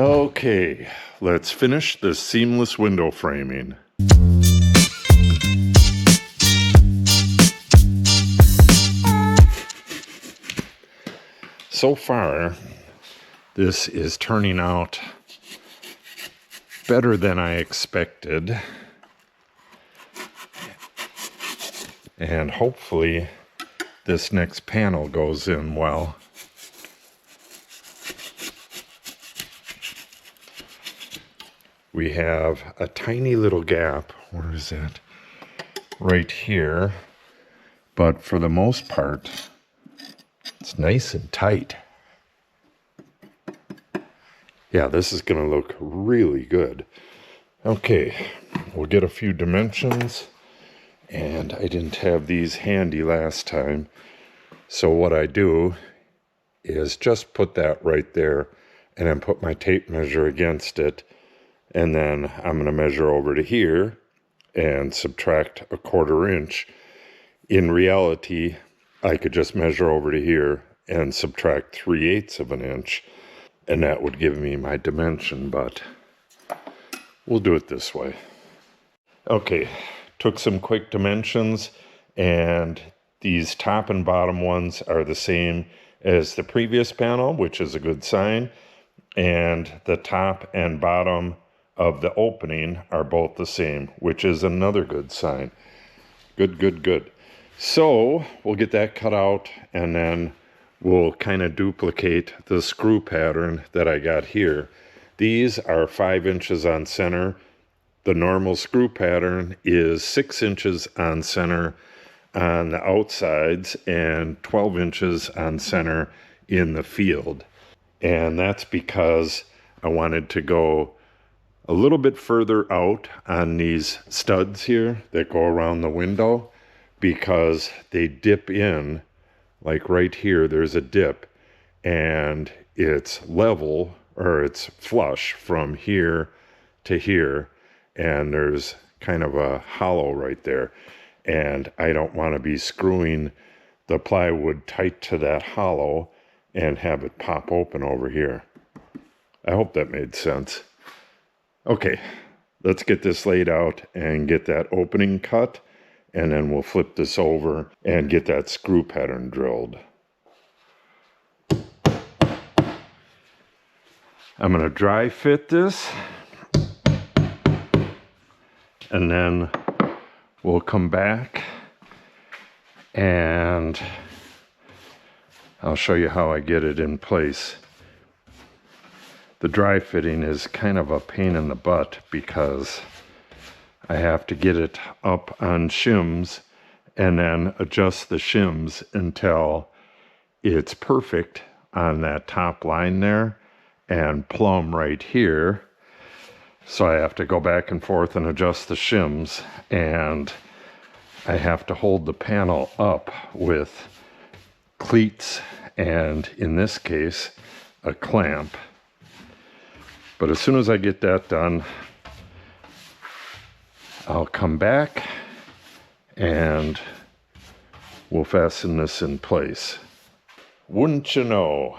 Okay, let's finish the seamless window framing. So far, this is turning out better than I expected. And hopefully this next panel goes in well. We have a tiny little gap. Where is that? Right here. But for the most part, it's nice and tight. Yeah, this is going to look really good. Okay, we'll get a few dimensions. And I didn't have these handy last time. So what I do is just put that right there and then put my tape measure against it. And then I'm going to measure over to here and subtract a 1/4 inch. In reality, I could just measure over to here and subtract 3/8 of an inch. And that would give me my dimension, but we'll do it this way. Okay, took some quick dimensions, and these top and bottom ones are the same as the previous panel, which is a good sign. And the top and bottom of the opening are both the same, which is another good sign. Good, good, good. So we'll get that cut out, and then we'll kind of duplicate the screw pattern that I got here. These are 5 inches on center. The normal screw pattern is 6 inches on center on the outsides and 12 inches on center in the field. And that's because I wanted to go a little bit further out on these studs here that go around the window, because they dip in, like right here, there's a dip, and it's level, or it's flush from here to here, and there's kind of a hollow right there. And I don't want to be screwing the plywood tight to that hollow and have it pop open over here. I hope that made sense. Okay, let's get this laid out and get that opening cut, and then we'll flip this over and get that screw pattern drilled. I'm going to dry fit this, and then we'll come back and I'll show you how I get it in place. The dry fitting is kind of a pain in the butt because I have to get it up on shims and then adjust the shims until it's perfect on that top line there and plumb right here. So I have to go back and forth and adjust the shims, and I have to hold the panel up with cleats and, in this case, a clamp. But as soon as I get that done, I'll come back and we'll fasten this in place. Wouldn't you know,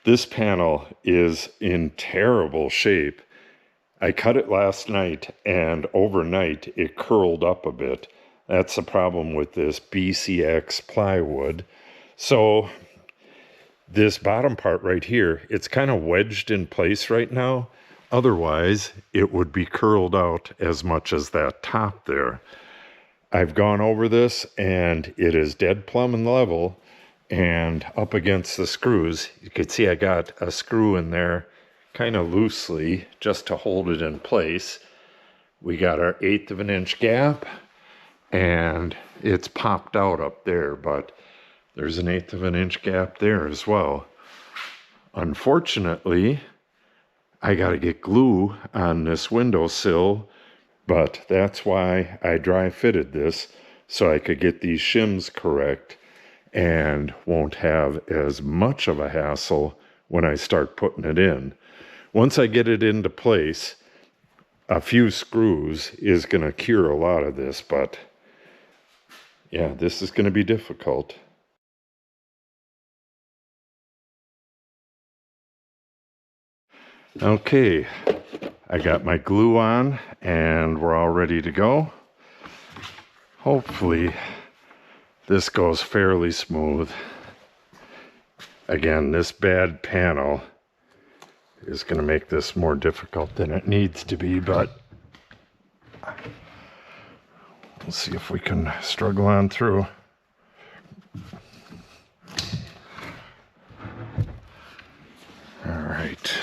this panel is in terrible shape. I cut it last night, and overnight it curled up a bit. That's the problem with this BCX plywood. So this bottom part right here, it's kind of wedged in place right now. Otherwise, it would be curled out as much as that top there. I've gone over this, and it is dead plumb and level, and up against the screws. You can see I got a screw in there kind of loosely just to hold it in place. We got our 1/8 of an inch gap, and it's popped out up there, but there's an 1/8 of an inch gap there as well. Unfortunately, I got to get glue on this windowsill, but that's why I dry fitted this, so I could get these shims correct and won't have as much of a hassle when I start putting it in. Once I get it into place, a few screws is going to cure a lot of this, but yeah, this is going to be difficult. Okay, I got my glue on and we're all ready to go. Hopefully this goes fairly smooth. Again, this bad panel is going to make this more difficult than it needs to be, but we'll see if we can struggle on through. All right.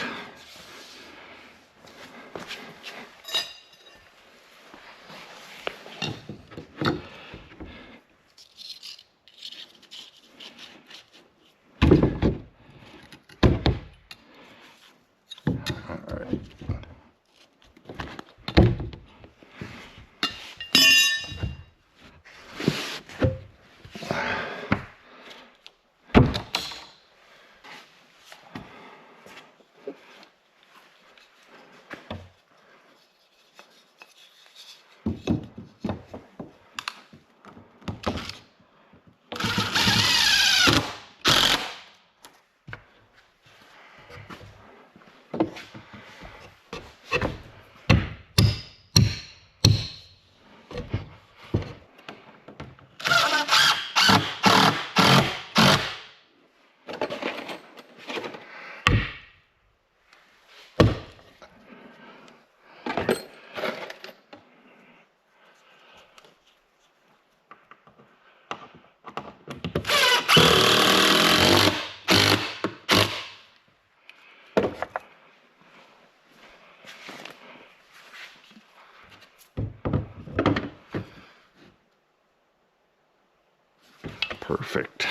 Perfect.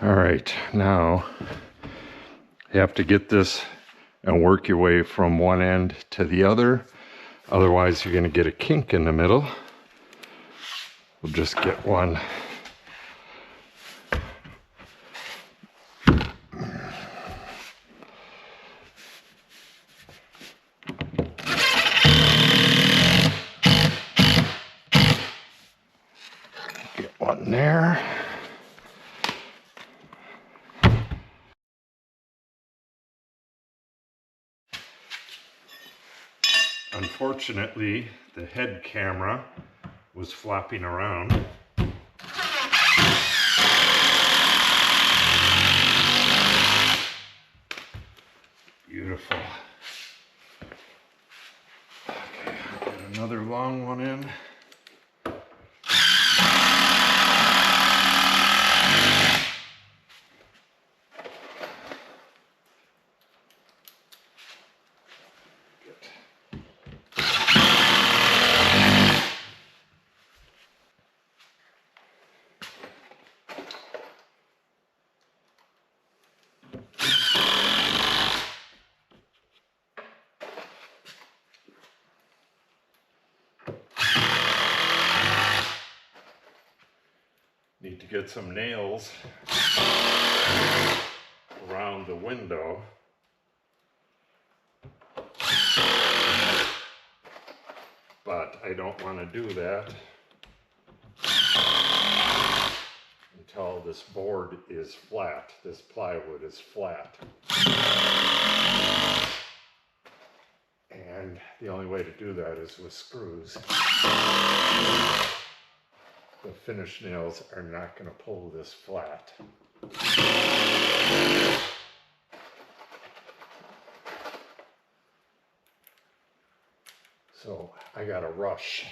All right, now you have to get this and work your way from one end to the other. Otherwise, you're going to get a kink in the middle. We'll just get one. Get one there. Unfortunately, the head camera was flopping around. Beautiful. Okay, I'll get another long one in. Need to get some nails around the window. But I don't want to do that until this board is flat, this plywood is flat. And the only way to do that is with screws. The finish nails are not going to pull this flat. So I got to rush.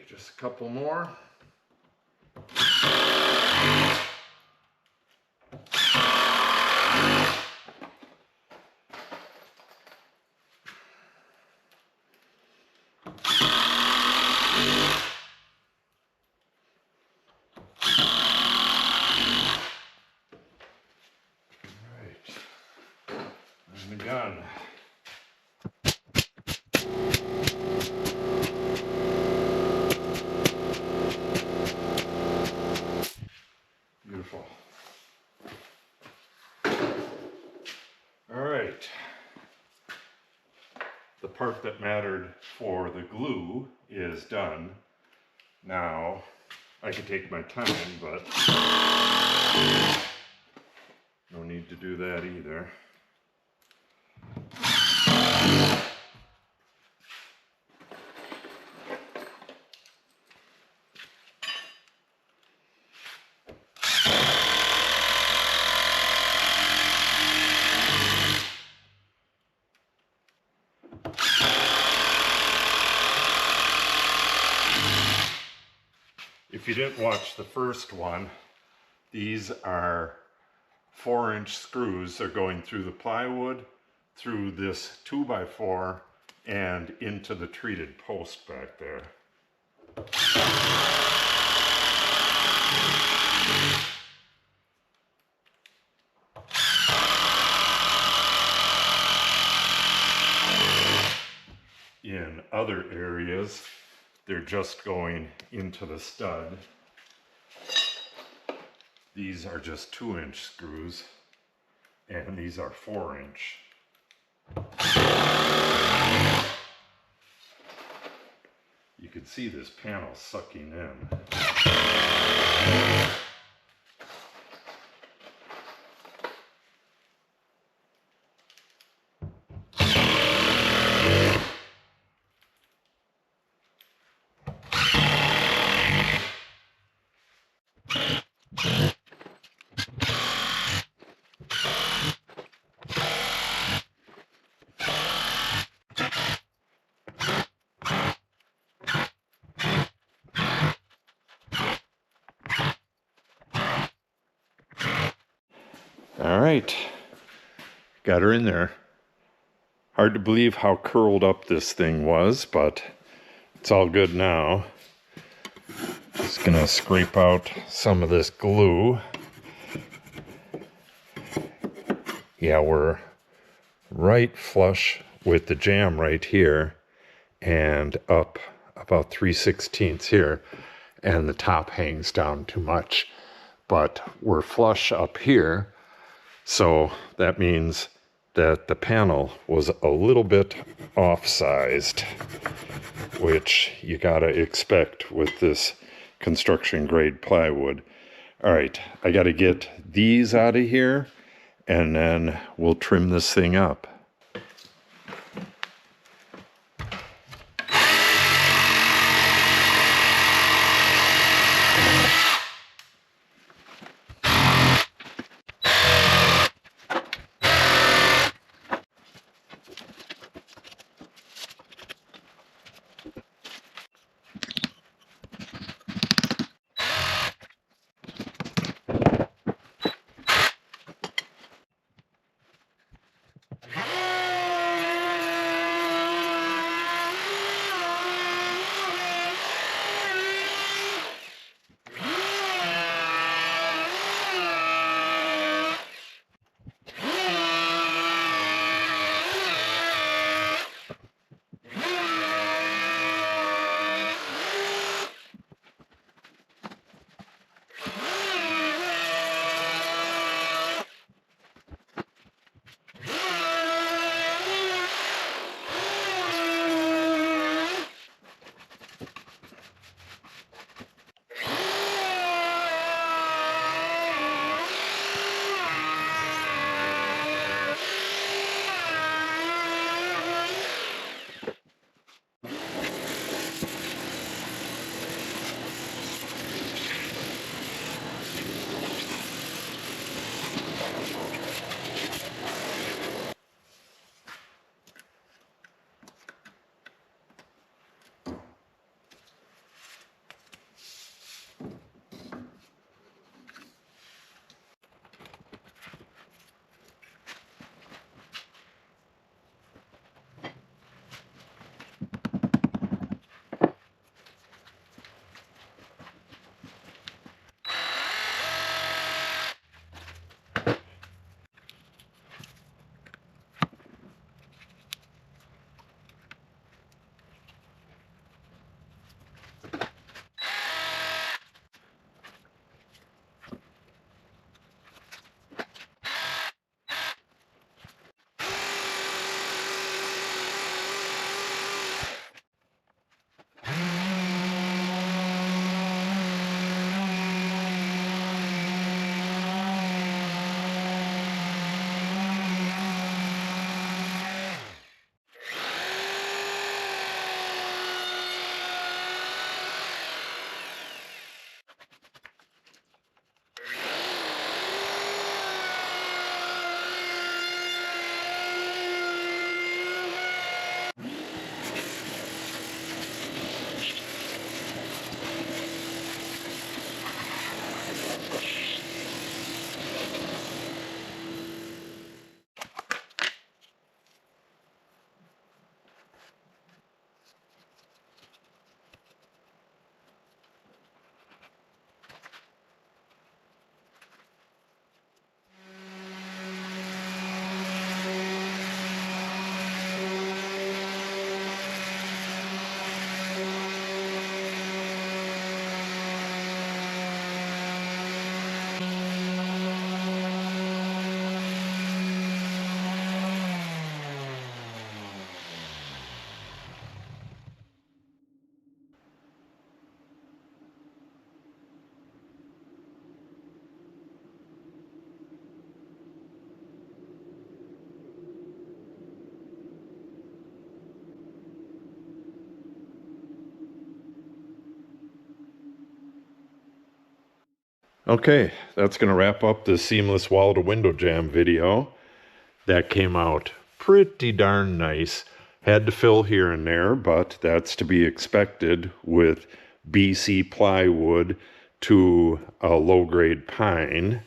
Just a couple more. And the gun. part that mattered for the glue is done. Now, I could take my time, but no need to do that either. If you didn't watch the first one, these are 4-inch screws. They're going through the plywood, through this 2x4, and into the treated post back there. In other areas, they're just going into the stud. These are just 2-inch screws, and these are 4-inch. You can see this panel sucking in. All right, got her in there. Hard to believe how curled up this thing was, but it's all good now. Just gonna scrape out some of this glue. Yeah, we're right flush with the jamb right here and up about 3/16 here, and the top hangs down too much. But we're flush up here, so that means that the panel was a little bit off-sized, which you gotta expect with this construction grade plywood. All right, I gotta get these out of here, and then we'll trim this thing up. Okay, that's going to wrap up the seamless wall to window jamb video. That came out pretty darn nice. Had to fill here and there, but that's to be expected with BC plywood to a low-grade pine.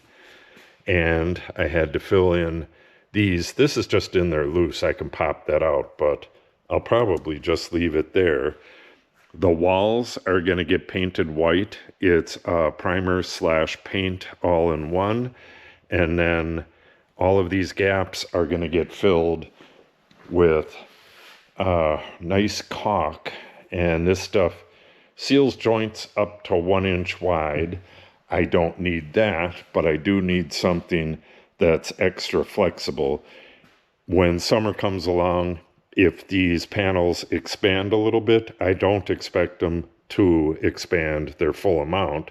And I had to fill in these. This is just in there loose. I can pop that out, but I'll probably just leave it there. The walls are going to get painted white. It's primer / paint all in one. And then all of these gaps are going to get filled with nice caulk. And this stuff seals joints up to 1 inch wide. I don't need that, but I do need something that's extra flexible. When summer comes along, if these panels expand a little bit, I don't expect them to expand their full amount,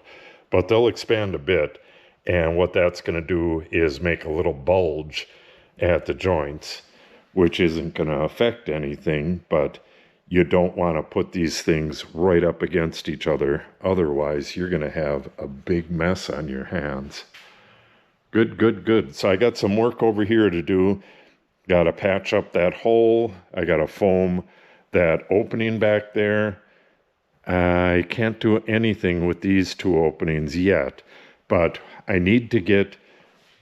but they'll expand a bit. And what that's going to do is make a little bulge at the joints, which isn't going to affect anything, but you don't want to put these things right up against each other. Otherwise, you're going to have a big mess on your hands. Good, good, good. So I got some work over here to do. Got to patch up that hole. I got to foam that opening back there. I can't do anything with these 2 openings yet, but I need to get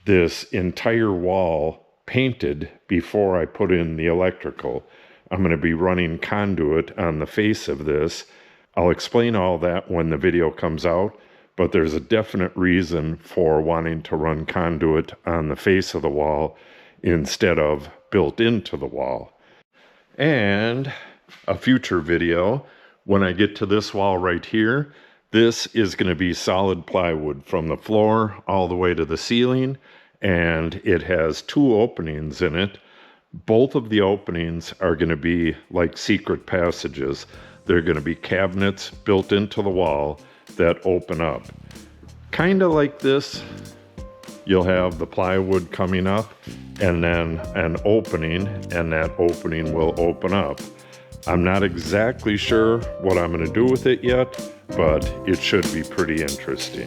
this entire wall painted before I put in the electrical. I'm going to be running conduit on the face of this. I'll explain all that when the video comes out, but there's a definite reason for wanting to run conduit on the face of the wall instead of built into the wall. And a future video, when I get to this wall right here, this is going to be solid plywood from the floor all the way to the ceiling, and it has 2 openings in it. Both of the openings are going to be like secret passages. They're going to be cabinets built into the wall that open up. Kind of like this. You'll have the plywood coming up and then an opening, and that opening will open up. I'm not exactly sure what I'm going to do with it yet, but it should be pretty interesting.